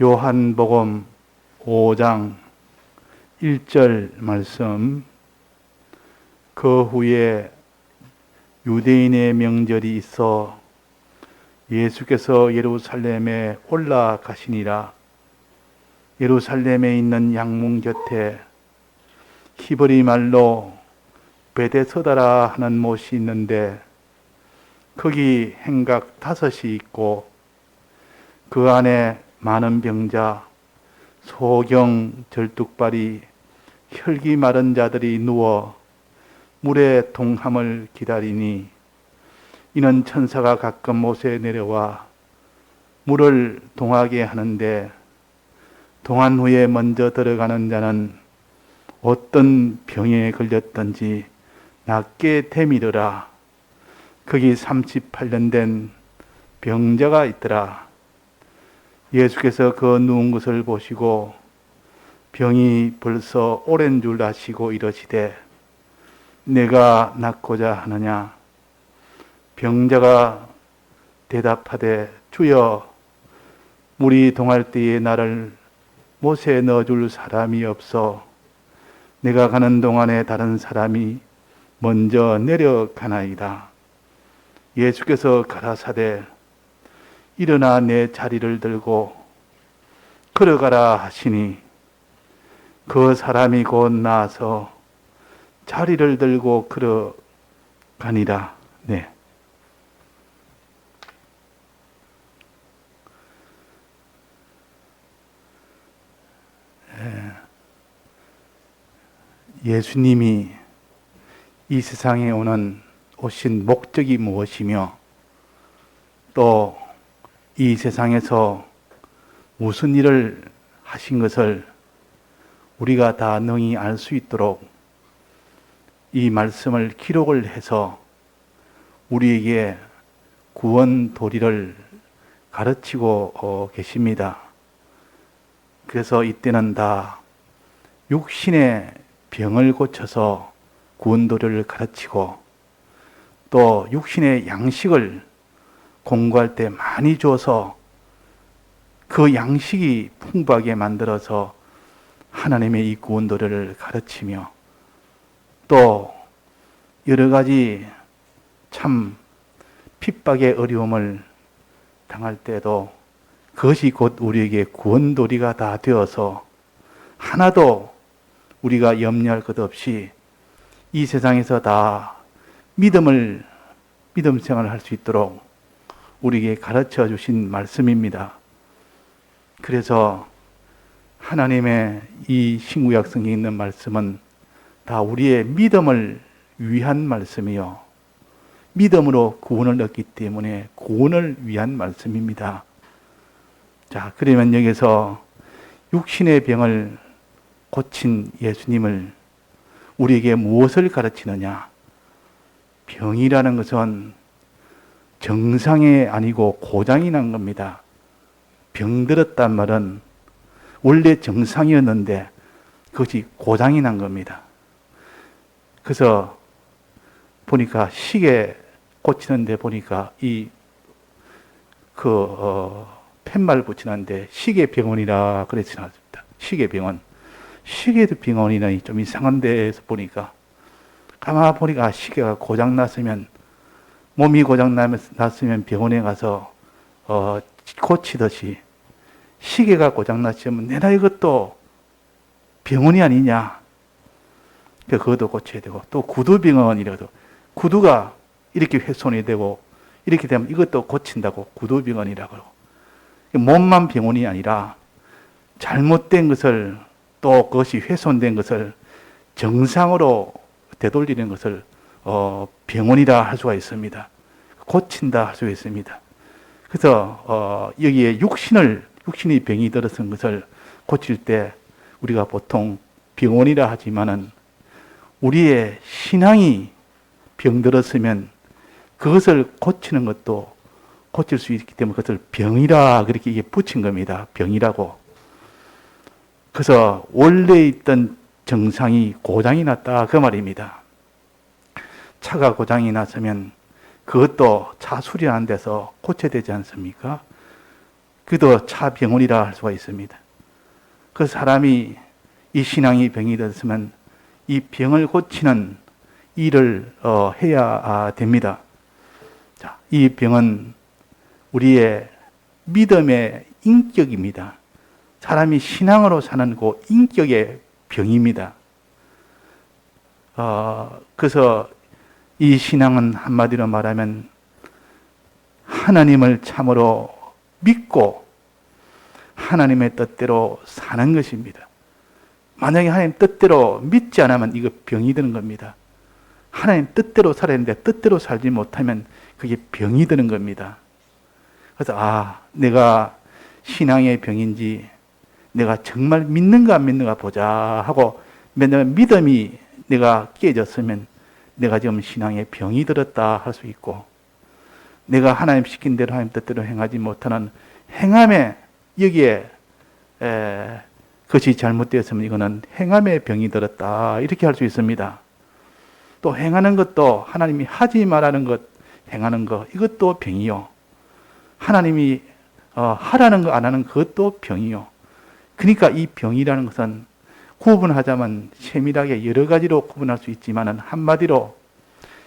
요한복음 5장 1절 말씀. 그 후에 유대인의 명절이 있어 예수께서 예루살렘에 올라가시니라. 예루살렘에 있는 양문 곁에 히브리 말로 베데스다라 하는 못이 있는데 거기 행각 5이 있고 그 안에 많은 병자, 소경, 절뚝발이, 혈기 마른 자들이 누워 물의 동함을 기다리니 이는 천사가 가끔 못에 내려와 물을 동하게 하는데 동한 후에 먼저 들어가는 자는 어떤 병에 걸렸든지 낫게 되밀으라. 거기 38년 된 병자가 있더라. 예수께서 그 누운 것을 보시고 병이 벌써 오랜 줄 아시고 이러시되 내가 낫고자 하느냐? 병자가 대답하되 주여, 물이 동할 때에 나를 못에 넣어줄 사람이 없어 내가 가는 동안에 다른 사람이 먼저 내려가나이다. 예수께서 가라사대 일어나 내 자리를 들고 걸어가라 하시니 그 사람이 곧 나아서 자리를 들고 걸어가니라. 네. 예수님이 이 세상에 오신 목적이 무엇이며 또 이 세상에서 무슨 일을 하신 것을 우리가 다 능히 알 수 있도록 이 말씀을 기록을 해서 우리에게 구원 도리를 가르치고 계십니다. 그래서 이때는 다 육신의 병을 고쳐서 구원 도리를 가르치고 또 육신의 양식을 공부할 때 많이 줘서 그 양식이 풍부하게 만들어서 하나님의 이 구원 도리를 가르치며 또 여러 가지 참 핍박의 어려움을 당할 때도 그것이 곧 우리에게 구원 도리가 다 되어서 하나도 우리가 염려할 것 없이 이 세상에서 다 믿음 생활을 할 수 있도록 우리에게 가르쳐 주신 말씀입니다. 그래서 하나님의 이 신구약 성경에 있는 말씀은 다 우리의 믿음을 위한 말씀이요, 믿음으로 구원을 얻기 때문에 구원을 위한 말씀입니다. 자, 그러면 여기서 육신의 병을 고친 예수님을 우리에게 무엇을 가르치느냐? 병이라는 것은 정상이 아니고 고장이 난 겁니다. 병들었단 말은 원래 정상이었는데 그것이 고장이 난 겁니다. 그래서 보니까 시계 고치는데 보니까 팻말 붙이는데 시계병원이라 그랬지 않습니까? 시계병원. 시계도 병원이라니 좀 이상한 데에서 보니까 가만 보니까 시계가 고장났으면 몸이 고장났으면 병원에 가서 고치듯이 시계가 고장났으면 내가 이것도 병원이 아니냐. 그것도 고쳐야 되고 또 구두병원이라도 구두가 이렇게 훼손이 되고 이렇게 되면 이것도 고친다고 구두병원이라고. 몸만 병원이 아니라 잘못된 것을 또 그것이 훼손된 것을 정상으로 되돌리는 것을 병원이라 할 수가 있습니다. 고친다 할 수가 있습니다. 그래서 여기에 육신의 병이 들어선 것을 고칠 때 우리가 보통 병원이라 하지만은 우리의 신앙이 병들었으면 그것을 고치는 것도 고칠 수 있기 때문에 그것을 병이라 그렇게 이게 붙인 겁니다. 병이라고. 그래서 원래 있던 정상이 고장이 났다 그 말입니다. 차가 고장이 났으면 그것도 차 수리하는 데서 고쳐야 되지 않습니까? 그도 차병원이라 할 수가 있습니다. 그 사람이 이 신앙이 병이 되었으면 이 병을 고치는 일을 해야 됩니다. 자, 이 병은 우리의 믿음의 인격입니다. 사람이 신앙으로 사는 그 인격의 병입니다. 그래서 이 신앙은 한마디로 말하면 하나님을 참으로 믿고 하나님의 뜻대로 사는 것입니다. 만약에 하나님 뜻대로 믿지 않으면 이거 병이 드는 겁니다. 하나님 뜻대로 살아야 하는데 뜻대로 살지 못하면 그게 병이 드는 겁니다. 그래서 내가 신앙의 병인지 내가 정말 믿는가 안 믿는가 보자 하고 믿음이 내가 깨졌으면 내가 지금 신앙의 병이 들었다 할 수 있고, 내가 하나님 시킨 대로 하나님 뜻대로 행하지 못하는 행함에 여기에 그것이 잘못되었으면 이거는 행함의 병이 들었다 이렇게 할 수 있습니다. 또 행하는 것도 하나님이 하지 말라는 것 행하는 것 이것도 병이요. 하나님이 하라는 거 안 하는 그것도 병이요. 그러니까 이 병이라는 것은 구분하자면 세밀하게 여러 가지로 구분할 수 있지만 한마디로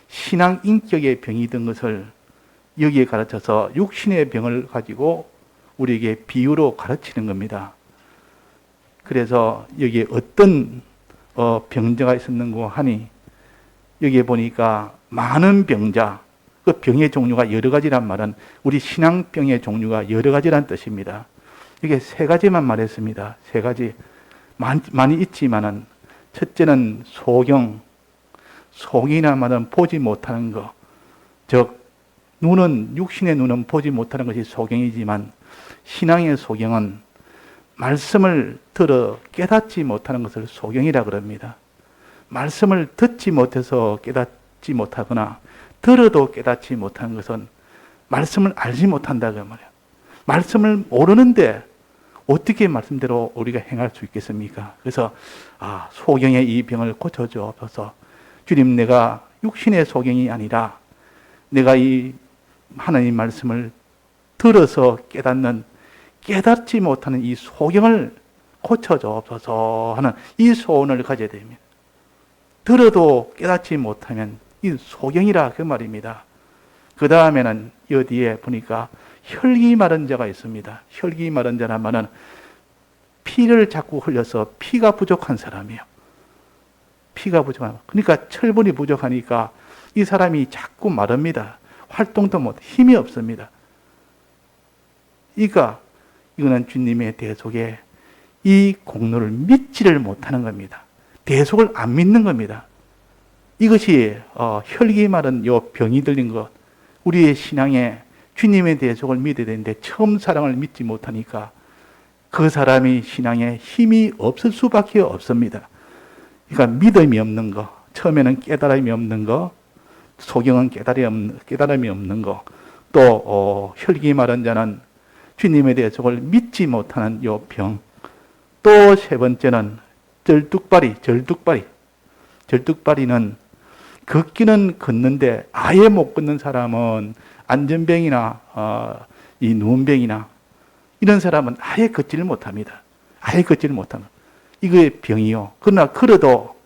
신앙 인격의 병이 든 것을 여기에 가르쳐서 육신의 병을 가지고 우리에게 비유로 가르치는 겁니다. 그래서 여기에 어떤 병자가 있었는고 하니 여기에 보니까 많은 병자, 그 병의 종류가 여러 가지란 말은 우리 신앙병의 종류가 여러 가지란 뜻입니다. 이게 세 가지만 말했습니다. 세 가지. 많이 있지만은 첫째는 소경, 속이나 말은 보지 못하는 것. 즉 눈은 육신의 눈은 보지 못하는 것이 소경이지만 신앙의 소경은 말씀을 들어 깨닫지 못하는 것을 소경이라 그럽니다. 말씀을 듣지 못해서 깨닫지 못하거나 들어도 깨닫지 못하는 것은 말씀을 알지 못한다 그 말이에요. 말씀을 모르는데 어떻게 말씀대로 우리가 행할 수 있겠습니까? 그래서 소경의 이 병을 고쳐주옵소서. 주님, 내가 육신의 소경이 아니라 내가 이 하나님 말씀을 들어서 깨닫지 못하는 이 소경을 고쳐주옵소서 하는 이 소원을 가져야 됩니다. 들어도 깨닫지 못하면 이 소경이라 그 말입니다. 그 다음에는 여기에 보니까 혈기 마른 자가 있습니다. 혈기 마른 자란 말은 피를 자꾸 흘려서 피가 부족한 사람이에요. 피가 부족한. 그러니까 철분이 부족하니까 이 사람이 자꾸 마릅니다. 활동도 못, 힘이 없습니다. 이거는 주님의 대속에 이 공로를 믿지를 못하는 겁니다. 대속을 안 믿는 겁니다. 이것이 혈기 마른 요 병이 들린 것, 우리의 신앙에 주님의 대속을 믿어야 되는데 처음 사랑을 믿지 못하니까 그 사람이 신앙에 힘이 없을 수밖에 없습니다. 그러니까 믿음이 없는 거, 처음에는 깨달음이 없는 거, 소경은 깨달음이 없는 거, 또 혈기 마른 자는 주님의 대속을 믿지 못하는 요 병, 또 세 번째는 절뚝발이는 걷기는 걷는데 아예 못 걷는 사람은 안전병이나 이 누운병이나 이런 사람은 아예 걷지를 못합니다. 아예 걷지를 못합니다. 이거의 병이요. 그러나 걸어도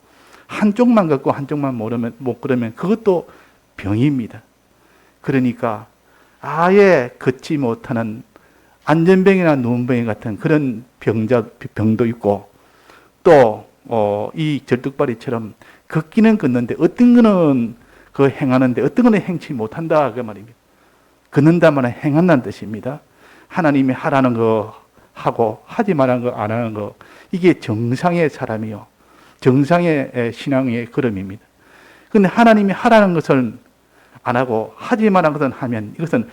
한쪽만 걷고 한쪽만 못 걸으면 그것도 병입니다. 그러니까 아예 걷지 못하는 안전병이나 누운병 같은 그런 병도 있고, 또 이 절뚝발이처럼 걷기는 걷는데 어떤 거는 그 행하는데 어떤 거는 행치 못한다 그 말입니다. 걷는다면 행한다는 뜻입니다. 하나님이 하라는 거 하고 하지 말라는 거 안 하는 거, 이게 정상의 사람이요. 정상의 신앙의 걸음입니다. 그런데 하나님이 하라는 것을 안 하고 하지 말라는 것을 하면 이것은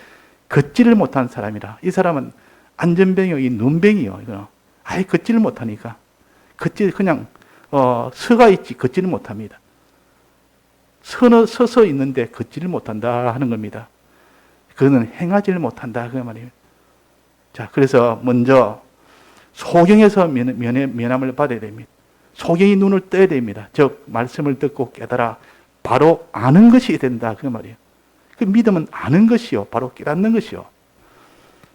걷지를 못한 사람이라. 이 사람은 안전병이요, 이 눈병이요. 이거 아예 걷지를 못하니까 그냥 서가 있지 걷지를 못합니다. 서서 있는데 걷지를 못한다 하는 겁니다. 그거는 행하지를 못한다 그 말이에요. 자, 그래서 먼저 소경에서 면함을 받아야 됩니다. 소경이 눈을 떠야 됩니다. 즉 말씀을 듣고 깨달아 바로 아는 것이 된다 그 말이에요. 그 믿음은 아는 것이요, 바로 깨닫는 것이요.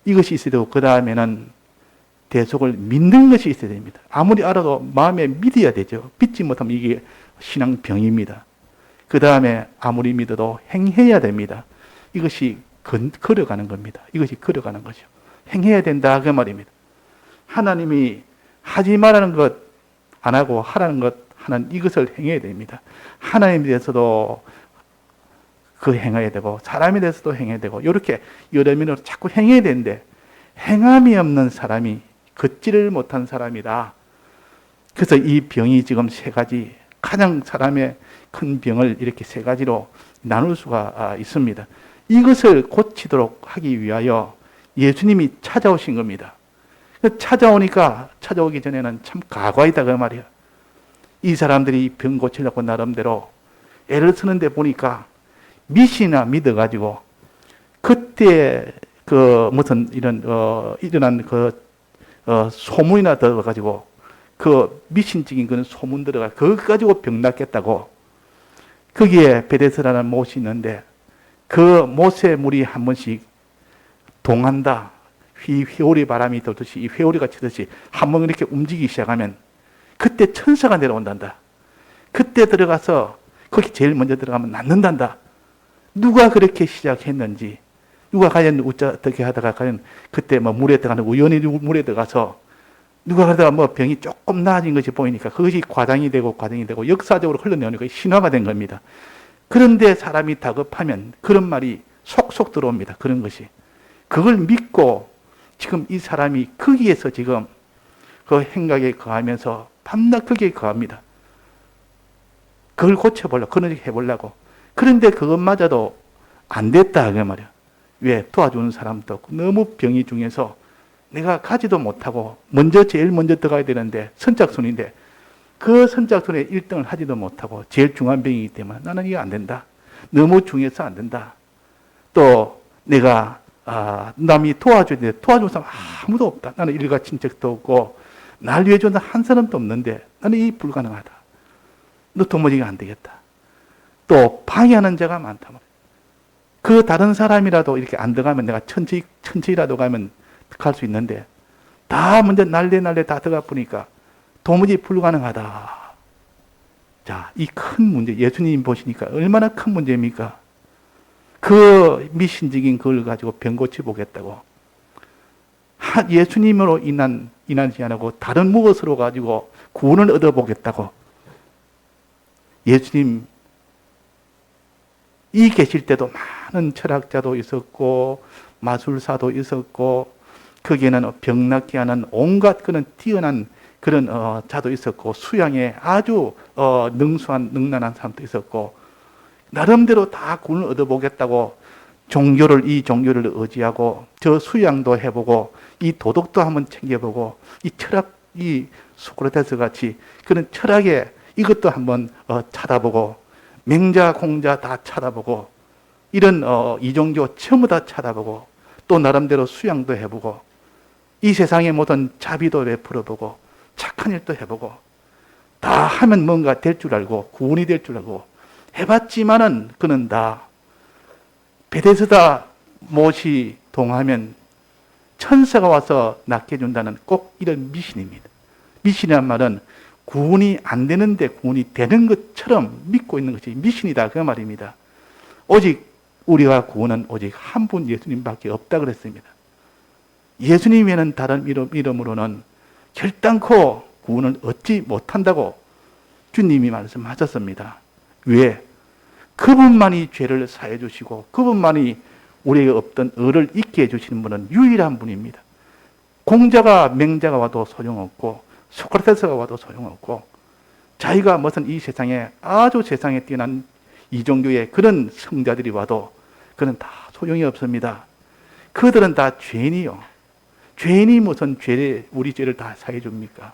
이것이 있어야 되고, 그 다음에는 대속을 믿는 것이 있어야 됩니다. 아무리 알아도 마음에 믿어야 되죠. 믿지 못하면 이게 신앙병입니다. 그 다음에 아무리 믿어도 행해야 됩니다. 이것이 걸어가는 겁니다. 이것이 걸어가는 것이요. 행해야 된다 그 말입니다. 하나님이 하지 말라는 것 안 하고 하라는 것 하는 이것을 행해야 됩니다. 하나님에 대해서도 그 행해야 되고 사람에 대해서도 행해야 되고 이렇게 여러 면으로 자꾸 행해야 되는데 행함이 없는 사람이 걷지를 못한 사람이다. 그래서 이 병이 지금 세 가지, 가장 사람의 큰 병을 이렇게 세 가지로 나눌 수가 있습니다. 이것을 고치도록 하기 위하여 예수님이 찾아오신 겁니다. 찾아오기 전에는 참 가과이다 그 말이에요. 이 사람들이 병 고치려고 나름대로 애를 쓰는데 보니까 미신이나 믿어가지고 그때 그 무슨 이런 일어난 소문이나 들어가지고 그 미신적인 그런 소문 들어가 그거 가지고 병 낫겠다고 거기에 베데스다라는 못이 있는데 그 못에 물이 한 번씩 동한다. 회오리 바람이 돌듯이 이 회오리가 치듯이 한 번 이렇게 움직이기 시작하면 그때 천사가 내려온단다. 그때 들어가서 거기 제일 먼저 들어가면 낫는단다. 누가 그렇게 시작했는지 누가 과연 어떻게 하다가 과연 그때 뭐 물에 들어가는 우연히 물에 들어가서 누가 그러다가 뭐 병이 조금 나아진 것이 보이니까 그것이 과정이 되고 역사적으로 흘러내오니까 신화가 된 겁니다. 그런데 사람이 다급하면 그런 말이 속속 들어옵니다. 그런 것이. 그걸 믿고 지금 이 사람이 거기에서 지금 그 행각에 거하면서 밤낮 거기에 거합니다. 그걸 고쳐보려고, 그렇게 해보려고. 그런데 그것마저도 안 됐다, 그 말이야. 왜? 도와주는 사람도 없고, 너무 병이 중에서 내가 가지도 못하고, 제일 먼저 들어가야 되는데, 선착순인데, 그 선착순에 1등을 하지도 못하고, 제일 중요한 병이기 때문에 나는 이거 안 된다. 너무 중요해서 안 된다. 또, 내가, 남이 도와줘야 돼. 도와주는 사람 아무도 없다. 나는 일가 친척도 없고, 날 위해 주는 한 사람도 없는데, 나는 이 불가능하다. 너 도무지가 안 되겠다. 또, 방해하는 자가 많다. 그 다른 사람이라도 이렇게 안 들어가면 내가 천천히라도 가면 갈 수 있는데, 다 먼저 날래 다 들어가 보니까 도무지 불가능하다. 자, 이 큰 문제, 예수님 보시니까 얼마나 큰 문제입니까? 그 미신적인 그걸 가지고 병 고쳐보겠다고. 예수님으로 인하지 않고 다른 무엇으로 가지고 구원을 얻어보겠다고. 예수님 이 계실 때도 많은 철학자도 있었고 마술사도 있었고 거기에는 병 낫게 하는 온갖 그런 뛰어난 그런 자도 있었고 수양에 아주 능란한 사람도 있었고 나름대로 다 구원을 얻어보겠다고 이 종교를 의지하고 저 수양도 해보고 이 도덕도 한번 챙겨보고 이 철학, 이 소크라테스 같이 그런 철학에 이것도 한번 찾아보고 맹자 공자 다 찾아보고 이런 이종교 전부 다 찾아보고 또 나름대로 수양도 해보고 이 세상의 모든 자비도 베풀어보고 착한 일도 해보고 다 하면 뭔가 될 줄 알고 구원이 될 줄 알고 해봤지만은 그는 다 베데스다 못이 동하면 천사가 와서 낫게 해준다는 꼭 이런 미신입니다. 미신이란 말은 구원이 안 되는데 구원이 되는 것처럼 믿고 있는 것이 미신이다 그 말입니다. 오직 우리가 구원은 오직 한 분 예수님밖에 없다 그랬습니다. 예수님 외에는 다른 이름으로는 결단코 구원을 얻지 못한다고 주님이 말씀하셨습니다. 왜? 그분만이 죄를 사해 주시고 그분만이 우리에게 없던 의를 잊게 해주시는 분은 유일한 분입니다. 공자가 맹자가 와도 소용없고 소크라테스가 와도 소용없고 자기가 무슨 이 세상에 아주 세상에 뛰어난 이종교의 그런 성자들이 와도 그는 다 소용이 없습니다. 그들은 다 죄인이요. 죄인이 무슨 우리 죄를 다 사해 줍니까?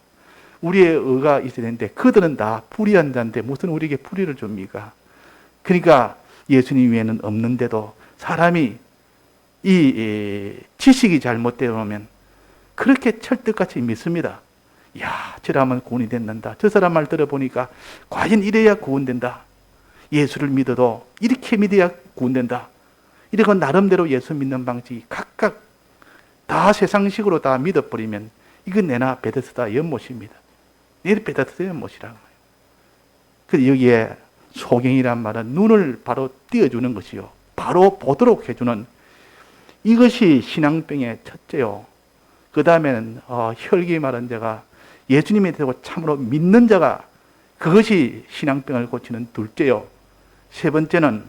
우리의 의가 있어야 되는데 그들은 다 불의한 자인데 무슨 우리에게 불의를 줍니까? 그러니까 예수님 외에는 없는데도 사람이 이 지식이 잘못되어 오면 그렇게 철떡같이 믿습니다. 야, 저라면 구원이 된다. 저 사람 말 들어보니까 과연 이래야 구원된다. 예수를 믿어도 이렇게 믿어야 구원된다. 이런 나름대로 예수 믿는 방식이 각각 다 세상식으로 다 믿어버리면 이건 내나 베데스다 연못입니다. 내 베데스다 연못이라고. 그래서 여기에 소경이란 말은 눈을 바로 띄워주는 것이요, 바로 보도록 해주는, 이것이 신앙병의 첫째요. 그 다음에는 혈기 마른 자가 예수님에 대고 참으로 믿는 자가, 그것이 신앙병을 고치는 둘째요. 세 번째는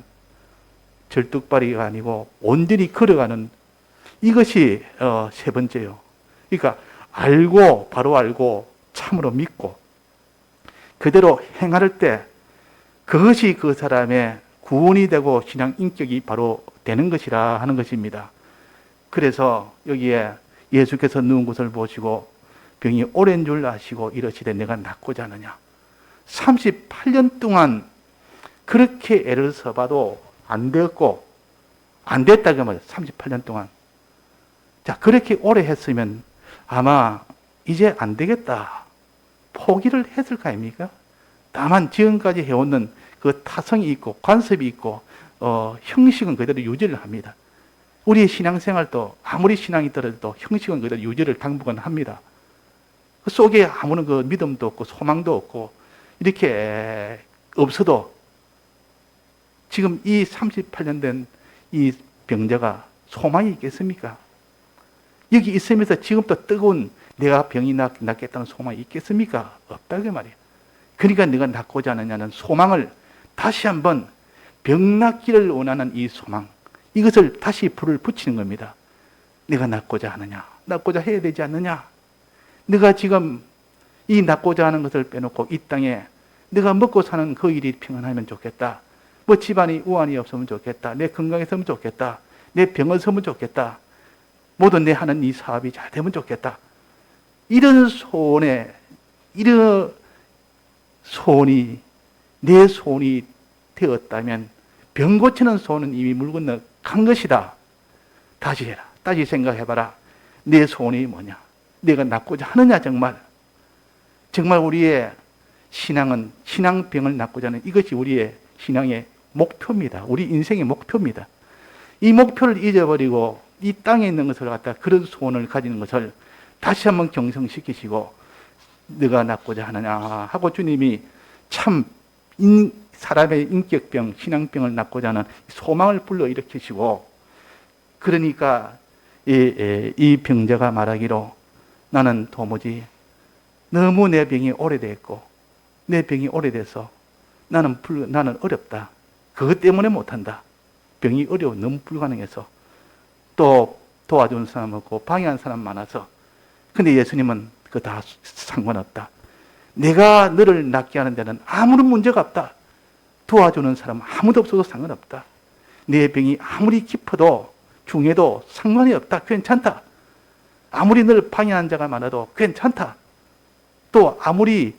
절뚝발이가 아니고 온전히 걸어가는, 이것이 세 번째요. 그러니까 알고, 바로 알고 참으로 믿고 그대로 행할 때 그것이 그 사람의 구원이 되고 신앙 인격이 바로 되는 것이라 하는 것입니다. 그래서 여기에 예수께서 누운 것을 보시고 병이 오랜 줄 아시고 이러시되 내가 낫고자 하느냐. 38년 동안 그렇게 애를 써봐도 안 되었고, 안 됐다고 말이에요. 38년 동안. 자, 그렇게 오래 했으면 아마 이제 안 되겠다, 포기를 했을 거 아닙니까? 다만 지금까지 해오는 그 타성이 있고 관습이 있고 형식은 그대로 유지를 합니다. 우리의 신앙생활도 아무리 신앙이 떨어져도 형식은 그대로 유지를 당분간 합니다. 그 속에 아무런 그 믿음도 없고 소망도 없고 이렇게 없어도 지금 이 38년 된 이 병자가 소망이 있겠습니까? 여기 있으면서 지금도 뜨거운 내가 병이 낫겠다는 소망이 있겠습니까? 없다고 말이에요. 그러니까 내가 낫고자 하느냐는 소망을 다시 한번, 병 낫기를 원하는 이 소망, 이것을 다시 불을 붙이는 겁니다. 내가 낫고자 하느냐, 낫고자 해야 되지 않느냐. 내가 지금 이 낫고자 하는 것을 빼놓고 이 땅에 내가 먹고 사는 그 일이 평안하면 좋겠다. 뭐 집안이 우환이 없으면 좋겠다. 내 건강했으면 좋겠다. 내 병을 서면 좋겠다. 모든 내 하는 이 사업이 잘 되면 좋겠다. 이런 소원에, 이런 소원이 내 소원이 되었다면 병 고치는 소원은 이미 물 건너 간 것이다. 다시 해라. 다시 생각해봐라. 내 소원이 뭐냐? 내가 낫고자 하느냐? 정말 우리의 신앙은 신앙병을 낫고자 하는, 이것이 우리의 신앙의 목표입니다. 우리 인생의 목표입니다. 이 목표를 잊어버리고 이 땅에 있는 것을 갖다 그런 소원을 가지는 것을 다시 한번 경성시키시고 네가 낫고자 하느냐 하고 주님이 참 사람의 인격병, 신앙병을 낫고자 하는 소망을 불러일으키시고, 그러니까 이 병자가 말하기로 나는 도무지 너무 내 병이 오래됐고 내 병이 오래돼서 나는 어렵다. 그것 때문에 못한다. 병이 어려워 너무 불가능해서, 또 도와주는 사람 없고 방해하는 사람 많아서. 근데 예수님은 그거 다 상관없다. 내가 너를 낫게 하는 데는 아무런 문제가 없다. 도와주는 사람 아무도 없어도 상관없다. 내 병이 아무리 깊어도 중해도 상관이 없다. 괜찮다. 아무리 너를 방해하는 자가 많아도 괜찮다. 또 아무리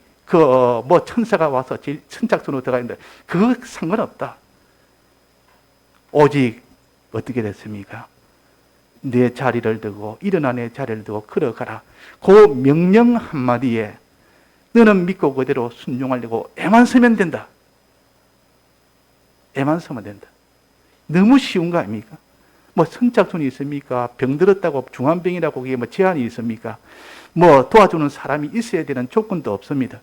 천사가 와서 선착순으로 들어가는데 그거 상관없다. 오직 어떻게 됐습니까? 내 자리를 두고, 일어나 내 자리를 두고 걸어가라. 그 명령 한마디에 너는 믿고 그대로 순종하려고 애만 쓰면 된다. 애만 쓰면 된다. 너무 쉬운 거 아닙니까? 뭐 선착순이 있습니까? 병 들었다고 중환병이라고 그게 뭐 제한이 있습니까? 뭐 도와주는 사람이 있어야 되는 조건도 없습니다.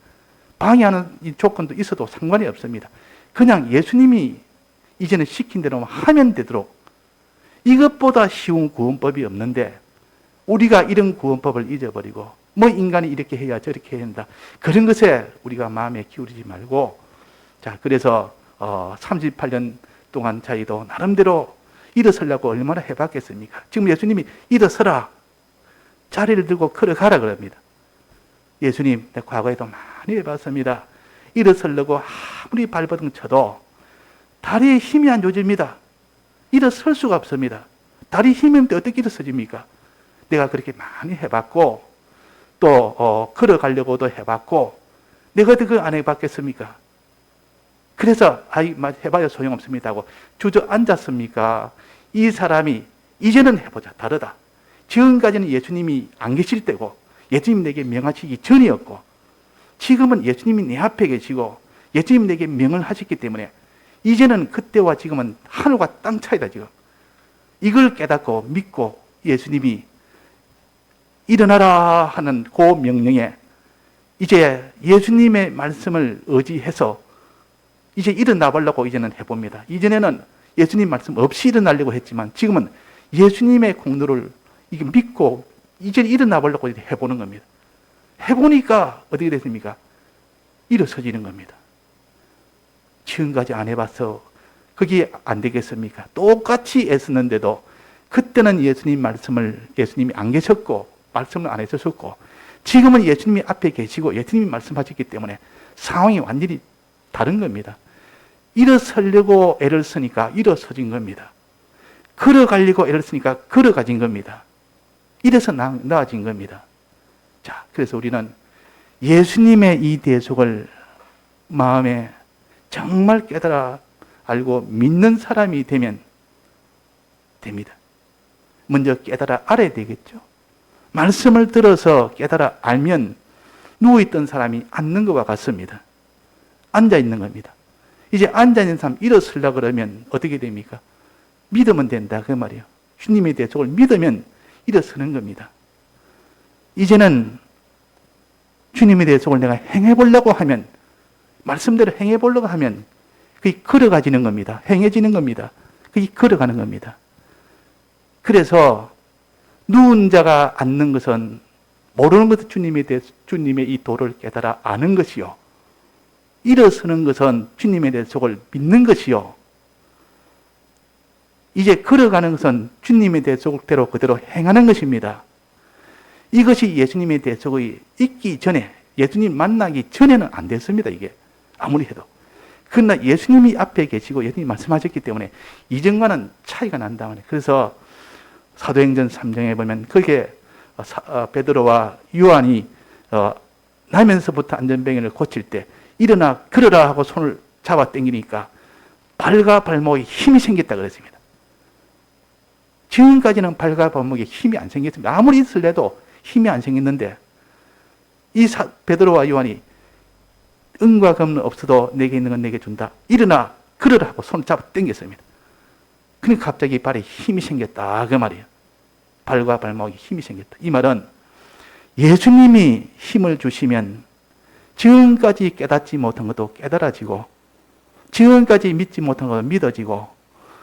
방해하는 이 조건도 있어도 상관이 없습니다. 그냥 예수님이 이제는 시킨 대로 하면 되도록, 이것보다 쉬운 구원법이 없는데 우리가 이런 구원법을 잊어버리고 뭐 인간이 이렇게 해야 저렇게 해야 된다, 그런 것에 우리가 마음에 기울이지 말고, 자, 그래서 38년 동안 저희도 나름대로 일어서려고 얼마나 해봤겠습니까? 지금 예수님이 일어서라, 자리를 들고 걸어가라 그럽니다. 예수님, 내 과거에도 많이 해봤습니다. 일어서려고 아무리 발버둥 쳐도 다리에 힘이 안 조집니다. 일어설 수가 없습니다. 다리 힘이 없는데 어떻게 일어서집니까? 내가 그렇게 많이 해봤고 또 걸어가려고도 해봤고 내가 그걸 안 해봤겠습니까? 그래서 해봐야 소용없습니다 하고 주저앉았습니까? 이 사람이 이제는 해보자, 다르다. 지금까지는 예수님이 안 계실 때고 예수님 내게 명하시기 전이었고, 지금은 예수님이 내 앞에 계시고 예수님 내게 명을 하셨기 때문에 이제는 그때와 지금은 하늘과 땅 차이다. 지금 이걸 깨닫고 믿고 예수님이 일어나라 하는 그 명령에 이제 예수님의 말씀을 의지해서 이제 일어나 보려고 이제는 해봅니다. 이전에는 예수님 말씀 없이 일어나려고 했지만 지금은 예수님의 공로를 이게 믿고 이제 일어나 보려고 해보는 겁니다. 해보니까 어떻게 됐습니까? 일어서지는 겁니다. 지금까지 안 해봐서 그게 안 되겠습니까? 똑같이 애쓰는데도 그때는 예수님이 안 계셨고 말씀을 안 해주셨고 지금은 예수님이 앞에 계시고 예수님이 말씀하셨기 때문에 상황이 완전히 다른 겁니다. 일어서려고 애를 쓰니까 일어서진 겁니다. 걸어가려고 애를 쓰니까 걸어가진 겁니다. 이래서 나아진 겁니다. 자, 그래서 우리는 예수님의 이 대속을 마음에 정말 깨달아 알고 믿는 사람이 되면 됩니다. 먼저 깨달아 알아야 되겠죠. 말씀을 들어서 깨달아 알면 누워있던 사람이 앉는 것과 같습니다. 앉아있는 겁니다. 이제 앉아있는 사람 일어서려고 그러면 어떻게 됩니까? 믿으면 된다 그 말이에요. 주님의 대속을 믿으면 일어서는 겁니다. 이제는 주님의 대속을 내가 행해보려고 하면 말씀대로 행해보려고 하면 그게 걸어가지는 겁니다. 행해지는 겁니다. 그게 걸어가는 겁니다. 그래서 누운 자가 앉는 것은 모르는 것은 주님의 이 도를 깨달아 아는 것이요. 일어서는 것은 주님의 대속을 믿는 것이요. 이제 걸어가는 것은 주님의 대속대로 그대로 행하는 것입니다. 이것이 예수님의 대속이 있기 전에, 예수님 만나기 전에는 안 됐습니다, 이게. 아무리 해도. 그러나 예수님이 앞에 계시고 예수님이 말씀하셨기 때문에 이전과는 차이가 난다 말이에요. 그래서 사도행전 3장에 보면 거기에 베드로와 요한이 나면서부터 안전병을 고칠 때 일어나 걸어라 하고 손을 잡아 당기니까 발과 발목에 힘이 생겼다 그랬습니다. 지금까지는 발과 발목에 힘이 안 생겼습니다. 아무리 있을래도 힘이 안 생겼는데 이 베드로와 요한이 은과 금은 없어도 내게 있는 건 내게 준다. 일어나 걸어라 하고 손을 잡아 당겼습니다. 그러니까 갑자기 발에 힘이 생겼다 그 말이에요. 발과 발목에 힘이 생겼다. 이 말은 예수님이 힘을 주시면 지금까지 깨닫지 못한 것도 깨달아지고 지금까지 믿지 못한 것도 믿어지고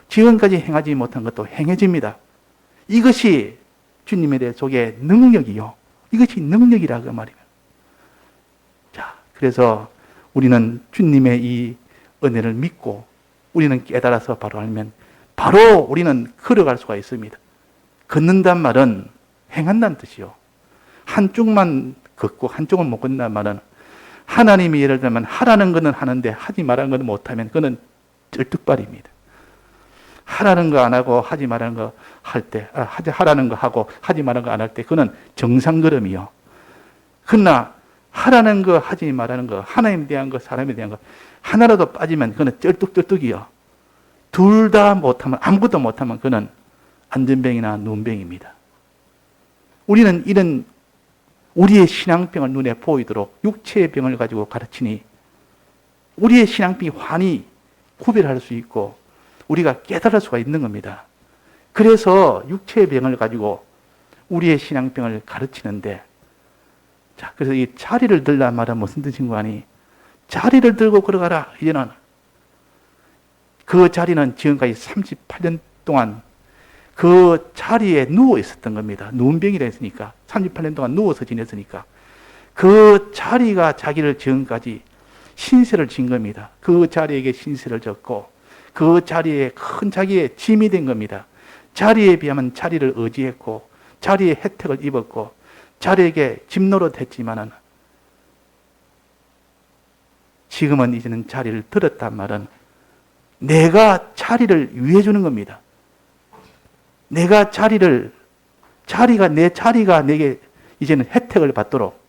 지금까지 행하지 못한 것도 행해집니다. 이것이 주님에 대해 속의 능력이요. 이것이 능력이라 그 말이에요. 자, 그래서 우리는 주님의 이 은혜를 믿고 우리는 깨달아서 바로 알면 바로 우리는 걸어갈 수가 있습니다. 걷는단 말은 행한다는 뜻이요. 한쪽만 걷고 한쪽은 못 걷는단 말은 하나님이 예를 들면 하라는 것은 하는데 하지 말라는 것은 못하면 그는 쩔뚝발입니다. 하라는 거 안 하고 하지 말라는 거 할 때, 하라는 거 하고 하지 말라는 거 안 할 때 그는 정상걸음이요. 그러나 하라는 거 하지 말라는 거 하나님에 대한 거 사람에 대한 거 하나라도 빠지면 그는 쩔뚝쩔뚝이요. 둘 다 못하면 아무것도 못하면 그는 안전병이나 눈병입니다. 우리는 이런 우리의 신앙병을 눈에 보이도록 육체의 병을 가지고 가르치니 우리의 신앙병이 환히 구별할 수 있고 우리가 깨달을 수가 있는 겁니다. 그래서 육체의 병을 가지고 우리의 신앙병을 가르치는데 자, 그래서 이 자리를 들란 말은 무슨 뜻인 거 아니? 자리를 들고 걸어가라. 이제는 그 자리는 지금까지 38년 동안 그 자리에 누워 있었던 겁니다. 누운병이라 했으니까 38년 동안 누워서 지냈으니까 그 자리가 자기를 지금까지 신세를 진 겁니다. 그 자리에게 신세를 졌고 그 자리에 큰 자기의 짐이 된 겁니다. 자리에 비하면 자리를 의지했고 자리의 혜택을 입었고 자리에게 집노릇 했지만은 지금은 이제는 자리를 들었단 말은 내가 자리를 위해 주는 겁니다. 내가 자리가 내게 이제는 혜택을 받도록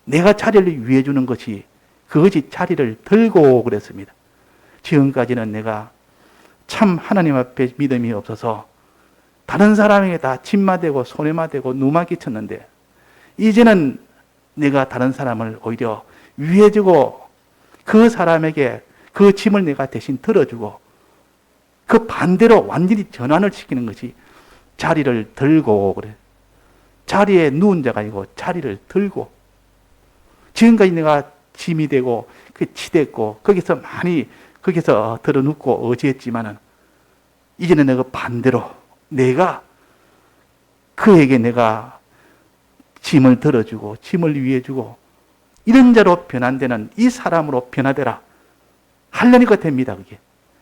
내가 자리를 위해 주는 것이 그것이 자리를 들고 그랬습니다. 지금까지는 내가 참 하나님 앞에 믿음이 없어서 다른 사람에게 다 짐만 되고 손해만 되고 누만 끼쳤는데 이제는 내가 다른 사람을 오히려 위해 주고 그 사람에게 그 짐을 내가 대신 들어주고 그 반대로 완전히 전환을 시키는 것이 자리를 들고 그래. 자리에 누운 자가 아니고 자리를 들고, 지금까지 내가 짐이 되고 그 치댔고 거기서 많이 거기서 들어눕고 어지했지만은 이제는 내가 반대로 내가 그에게 내가 짐을 들어주고 짐을 위해주고 이런 자로 변환되는 이 사람으로 변화되라 하려니까 됩니다. 그게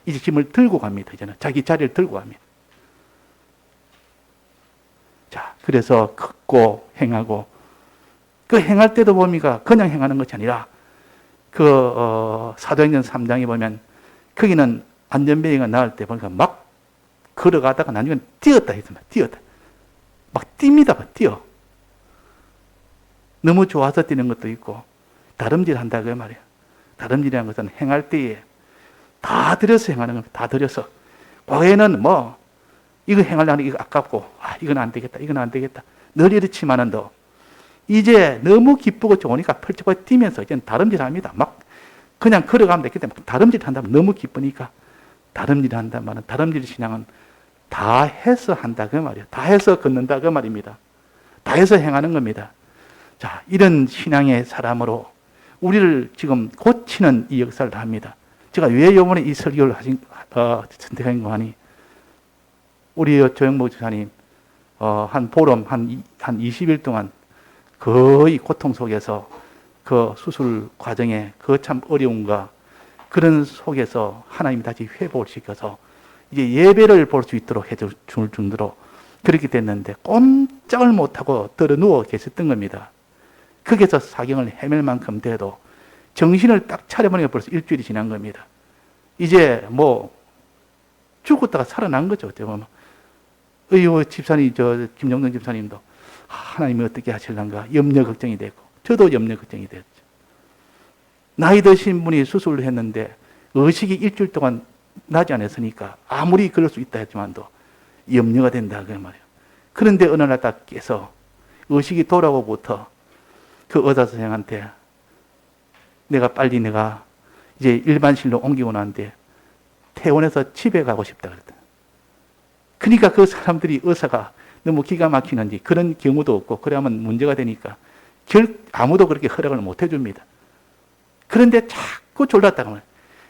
이제 짐을 들고 갑니다. 이제는 자기 자리를 들고 갑니다. 자, 그래서 걷고 행하고, 그 행할 때도 보니까 그냥 행하는 것이 아니라 사도행전 3장에 보면 거기는 안전뱅이가 나을 때 보니까 막 걸어가다가 나중에 뛰었다 했습니다. 뛰었다. 막 뜁니다. 막 뛰어. 너무 좋아서 뛰는 것도 있고 다름질 한다 그 말이에요. 다름질이라는 것은 행할 때에 다 들여서 행하는 겁니다. 다 들여서. 과거에는 이거 행하려면 이거 아깝고, 이건 안 되겠다, 이건 안 되겠다. 늘 이렇지만은 더, 이제 너무 기쁘고 좋으니까 펄쩍펄쩍 뛰면서 이제는 다름질 합니다. 막, 그냥 걸어가면 되기 때문에 다름질 한다면 너무 기쁘니까 다름질 한다면 다름질 신앙은 다 해서 한다 그 말이에요. 다 해서 걷는다 그 말입니다. 다 해서 행하는 겁니다. 자, 이런 신앙의 사람으로 우리를 지금 고치는 이 역사를 합니다. 제가 왜 이번에 이 설교를 선택한 거 하니, 우리 조영목 집사님, 한 보름, 한 20일 동안 거의 고통 속에서 그 수술 과정에 그 참 어려움과 그런 속에서 하나님이 다시 회복을 시켜서 이제 예배를 볼 수 있도록 해줄 정도로 그렇게 됐는데 꼼짝을 못하고 들어 누워 계셨던 겁니다. 거기서 사경을 헤맬 만큼 돼도 정신을 딱 차려보니까 벌써 일주일이 지난 겁니다. 이제 죽었다가 살아난 거죠. 어떻게 보면. 집사님, 김정동 집사님도 하나님이 어떻게 하실란가 염려 걱정이 됐고, 저도 염려 걱정이 됐죠. 나이 드신 분이 수술을 했는데 의식이 일주일 동안 나지 않았으니까 아무리 그럴 수 있다 했지만도 염려가 된다 그 말이에요. 그런데 어느 날 딱 깨서 의식이 돌아오고부터 그 의사 선생한테 내가 이제 일반실로 옮기고 나는데 퇴원해서 집에 가고 싶다 그랬다. 그러니까 그 사람들이 의사가 너무 기가 막히는지 그런 경우도 없고 그러면 문제가 되니까 아무도 그렇게 허락을 못 해줍니다. 그런데 자꾸 졸랐다고 말해요.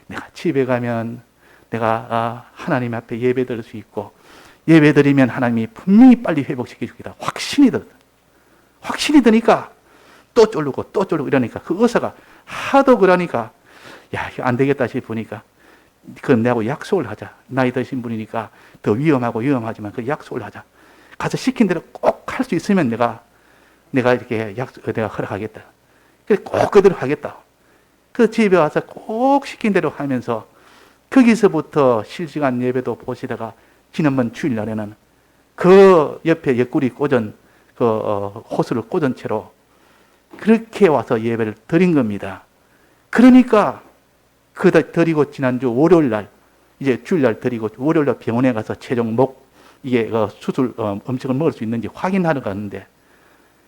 내가 집에 가면 내가 하나님 앞에 예배 드릴 수 있고 예배 드리면 하나님이 분명히 빨리 회복시켜 주겠다. 확신이 드니까 또 쫄르고 이러니까 그 의사가 하도 그러니까 이거 안 되겠다 싶으니까 그럼 내하고 약속을 하자. 나이 드신 분이니까 더 위험하지만 그 약속을 하자. 가서 시킨 대로 꼭 할 수 있으면 내가 이렇게 내가 허락하겠다. 그래서 꼭 그대로 하겠다. 그 집에 와서 꼭 시킨 대로 하면서 거기서부터 실시간 예배도 보시다가 지난번 주일날에는 그 옆에 옆구리 꽂은 호수를 꽂은 채로 그렇게 와서 예배를 드린 겁니다. 그러니까 드리고 지난주 월요일날 이제 주일날 드리고 월요일날 병원에 가서 최종 이게 수술 음식을 먹을 수 있는지 확인하러 갔는데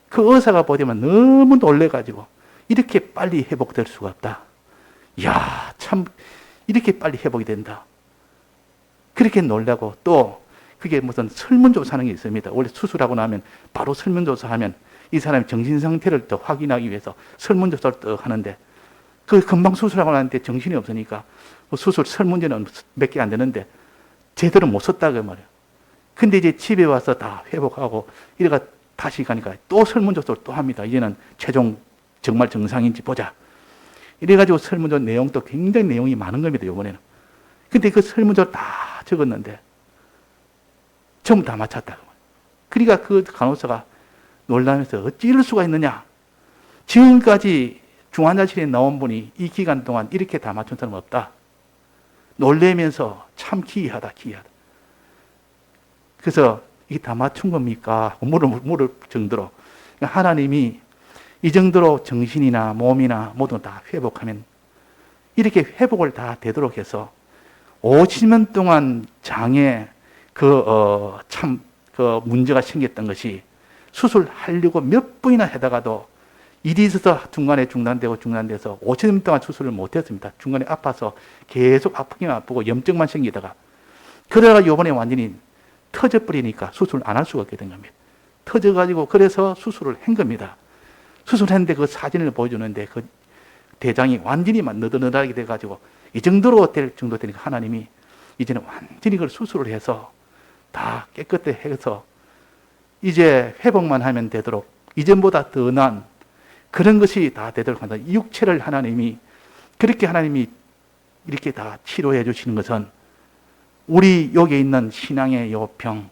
그 의사가 보자면 너무 놀래가지고 이렇게 빨리 회복될 수가 없다. 이야, 참 이렇게 빨리 회복이 된다. 그렇게 놀라고 또 그게 무슨 설문조사하는 게 있습니다. 원래 수술하고 나면 바로 설문조사하면 이 사람의 정신 상태를 더 확인하기 위해서 설문조사를 또 하는데 그 금방 수술하고 나는데 정신이 없으니까 수술 설문지는 몇 개 안 되는데 제대로 못 썼다 그 말이에요. 근데 이제 집에 와서 다 회복하고 이래가 다시 가니까 또 설문조사를 또 합니다. 이제는 최종 정말 정상인지 보자. 이래가지고 설문조 내용도 굉장히 내용이 많은 겁니다. 이번에는. 근데 그 설문조를 다 적었는데 전부 다 맞췄다. 그러니까 그 간호사가 놀라면서 어찌 이럴 수가 있느냐. 지금까지 중환자실에 나온 분이 이 기간 동안 이렇게 다 맞춘 사람 없다. 놀래면서 참 기이하다. 그래서 이게 다 맞춘 겁니까? 물을 정도로. 하나님이 이 정도로 정신이나 몸이나 모든 다 회복하면 이렇게 회복을 다 되도록 해서 50년 동안 장에 문제가 생겼던 것이 수술하려고 몇 번이나 하다가도 일이 있어서 중간에 중단돼서 50년 동안 수술을 못했습니다. 중간에 아파서 계속 아프기만 아프고 염증만 생기다가 그러다가 이번에 완전히 터져버리니까 수술을 안 할 수가 없게 된 겁니다. 터져가지고 그래서 수술을 한 겁니다. 수술했는데 그 사진을 보여주는데 그 대장이 완전히 너덜너덜하게 돼가지고 이 정도로 될 정도 되니까 하나님이 이제는 완전히 그걸 수술을 해서 다 깨끗하게 해서 이제 회복만 하면 되도록 이전보다 더 나은 그런 것이 다 되도록 한다. 이 육체를 하나님이 그렇게 하나님이 이렇게 다 치료해 주시는 것은 우리 여기 있는 신앙의 요 병,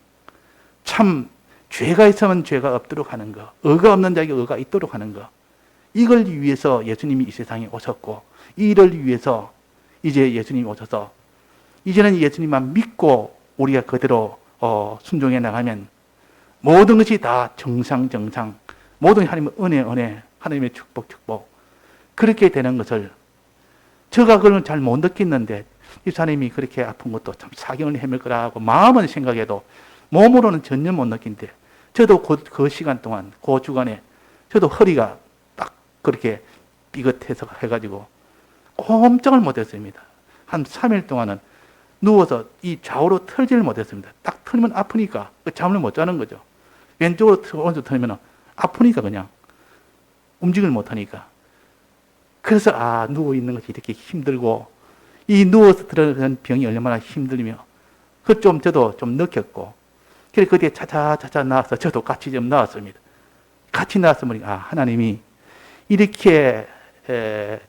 참 죄가 있으면 죄가 없도록 하는 거, 의가 없는 자에게 의가 있도록 하는 거, 이걸 위해서 예수님이 이 세상에 오셨고, 이를 위해서 이제 예수님이 오셔서 이제는 예수님만 믿고 우리가 그대로 순종해 나가면 모든 것이 다 정상, 모든 하나님의 은혜, 하나님의 축복 그렇게 되는 것을 제가 그걸 잘 못 느꼈는데 집사님이 그렇게 아픈 것도 참 사경을 헤맬 거라고 마음은 생각해도 몸으로는 전혀 못 느낀데 저도 그 시간 동안 그 주간에 저도 허리가 딱 그렇게 삐끗해서 해가지고 꼼짝을 못했습니다. 한 3일 동안은 누워서 이 좌우로 털지를 못했습니다. 딱 털면 아프니까 잠을 못 자는 거죠. 왼쪽으로 오른쪽 털면 아프니까 그냥 움직임을 못하니까. 그래서 누워 있는 것이 이렇게 힘들고 이 누워서 들어가는 병이 얼마나 힘들며 그 좀 저도 좀 느꼈고 그래서 그때 차차 나와서 저도 같이 좀 나왔습니다. 같이 나와서 보니까 하나님이 이렇게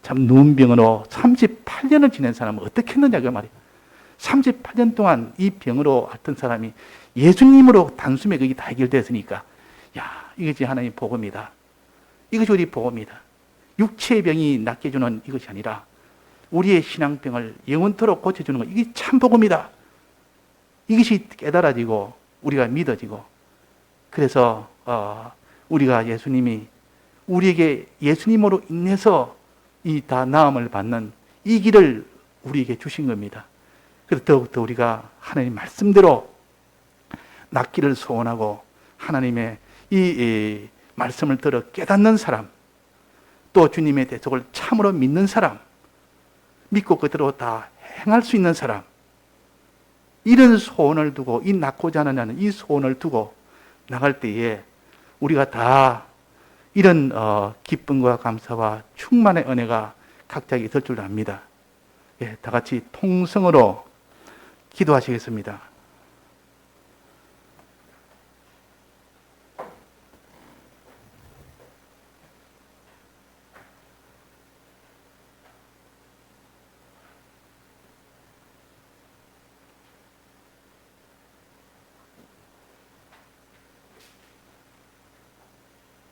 참 눈병으로 38년을 지낸 사람은 어떻게 했느냐 그 말이에요. 38년 동안 이 병으로 앓던 사람이 예수님으로 단숨에 그게 다 해결됐으니까 이것이 하나님의 복음이다. 이것이 우리 복음이다. 육체의 병이 낫게 해주는 이것이 아니라 우리의 신앙병을 영원토록 고쳐주는 것, 이게 참 복음이다. 이것이 깨달아지고 우리가 믿어지고 그래서 우리가 예수님이 우리에게 예수님으로 인해서 이 다 나음을 받는 이 길을 우리에게 주신 겁니다. 그래서 더욱더 우리가 하나님 말씀대로 낫기를 소원하고 하나님의 이 말씀을 들어 깨닫는 사람, 또 주님의 대속을 참으로 믿는 사람, 믿고 그대로 다 행할 수 있는 사람, 이런 소원을 두고 이 낫고자 하는 이 소원을 두고 나갈 때에 우리가 다 이런 기쁨과 감사와 충만의 은혜가 각자에게 있을 줄 압니다. 다 같이 통성으로 기도하시겠습니다.